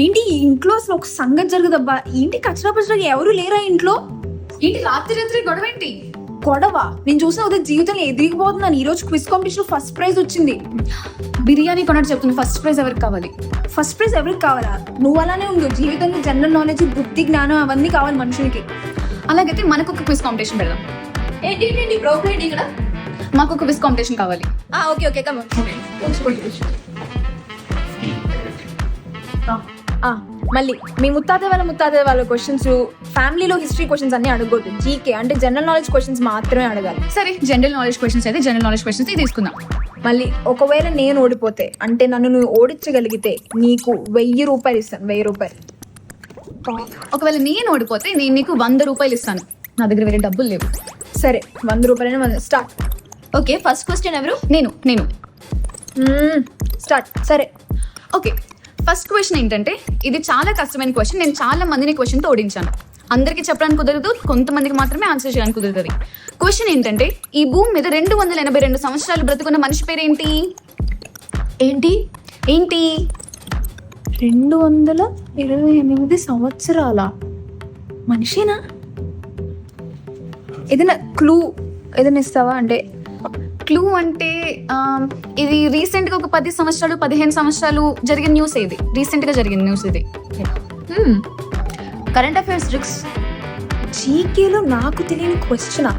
ఏంటి ఈ ఇంట్లో అసలు ఒక సంగతి జరగదబ్బా. ఏంటి కచరా పచరాగా ఎవరు లేరా ఇంట్లో? ఏంటి రాత్రి గొడవ ఏంటి? గొడవ నేను చూసిన ఉదయం జీవితంలో ఎదిగిపోతున్నాను. ఈ రోజు క్విజ్ కాంపిటీషన్ ఫస్ట్ ప్రైజ్ వచ్చింది. బిర్యానీ కొనట్టు చెప్తుంది. ఫస్ట్ ప్రైజ్ ఎవరికి కావాలి? ఫస్ట్ ప్రైజ్ ఎవరికి కావాలా? నువ్వు అలానే ఉండు. జీవితంలో జనరల్ నాలెడ్జ్, బుద్ధి, జ్ఞానం అవన్నీ కావాలి మనుషులకి. అలాగైతే మనకు ఒక క్విజ్ కాంపిటీషన్ పెడదాం. ఏంటి బ్రోక్ ఏంటి ఇక్కడ? మాకు ఒక క్విజ్ కాంపిటీషన్ కావాలి. ఓకే ఓకే కమ్ మళ్ళీ మీ ముత్తాత వాళ్ళ క్వశ్చన్స్, ఫ్యామిలీలో హిస్టరీ క్వశ్చన్స్ అన్ని అడగకూడదు. జీకే అంటే జనరల్ నాలెడ్జ్ క్వశ్చన్స్ మాత్రమే అడగాలి. సరే, జనరల్ నాలెడ్జ్ క్వశ్చన్స్ అయితే జనరల్ నాలెడ్జ్ క్వశ్చన్స్ తీసుకుందాం. మళ్ళీ ఒకవేళ నేను ఓడిపోతే, అంటే నన్ను నువ్వు ఓడించగలిగితే నీకు 1000 రూపాయలు ఇస్తాను. 1000 రూపాయలు. ఒకవేళ నేను ఓడిపోతే నేను నీకు 100 రూపాయలు ఇస్తాను. నా దగ్గర వేరే డబ్బులు లేవు. సరే 100 రూపాయలు స్టార్ట్. ఓకే, ఫస్ట్ క్వశ్చన్ ఎవరు? నేను స్టార్ట్. సరే ఓకే, ఫస్ట్ క్వశ్చన్ ఏంటంటే, ఇది చాలా కష్టమైన క్వశ్చన్. నేను చాలా మందిని క్వశ్చన్తో ఓడించాను. అందరికీ చెప్పడానికి కుదరదు, కొంతమందికి మాత్రమే ఆన్సర్ చేయడానికి కుదురుతుంది. క్వశ్చన్ ఏంటంటే, ఈ భూమి మీద 282 సంవత్సరాలు బ్రతుకున్న మనిషి పేరేంటి? ఏంటి 228 సంవత్సరాల మనిషేనా? ఏదైనా క్లూ ఏదైనా ఇస్తావా? అంటే క్లూ అంటే ఇది రీసెంట్గా ఒక 10 సంవత్సరాలు 15 సంవత్సరాలు జరిగిన న్యూస్. ఇది రీసెంట్గా జరిగిన న్యూస్. ఇది కరెంట్ అఫైర్స్ ట్రిక్స్. జీకేలో నాకు తెలియని క్వశ్చన్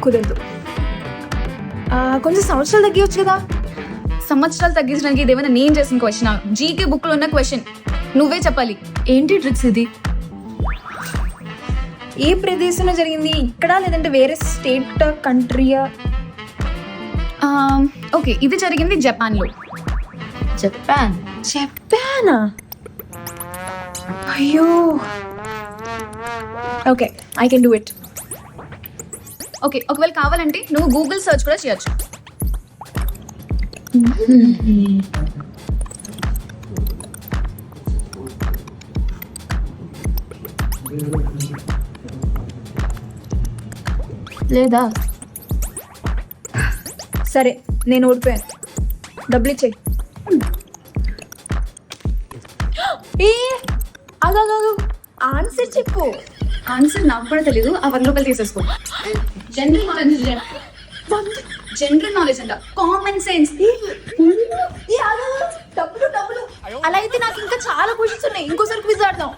కుదరదు. కొంచెం సంవత్సరాలు తగ్గివచ్చు కదా? సంవత్సరాలు తగ్గించడానికి ఇదేమైనా నేను చేసిన క్వశ్చన్? జీకే బుక్లో ఉన్న క్వశ్చన్, నువ్వే చెప్పాలి. ఏంటి ట్రిక్స్ ఇది? ఏ ప్రదేశంలో జరిగింది? ఇక్కడ లేదంటే వేరే స్టేట్, కంట్రీయా? ఓకే, ఇది జరిగింది జపాన్లో. జపానా? అయ్యో, okay I can do it. Okay, ఒకవేళ కావాలంటే నువ్వు గూగుల్ సెర్చ్ కూడా చేయొచ్చు. లేదా? సరే నేను ఓడిపోయాను. డబ్బులు ఇచ్చేయి. ఆన్సర్ చెప్పు. ఆన్సర్ నాకు కూడా తెలీదు. ఆ 100 రూపాయలు తీసేసుకో. జనరల్ నాలెడ్జ్ అంట, కామన్ సెన్స్. డబ్బులు. అలా అయితే నాకు ఇంకా చాలా క్వశ్చన్స్ ఉన్నాయి. ఇంకోసారి క్విజ్ ఆడదాం.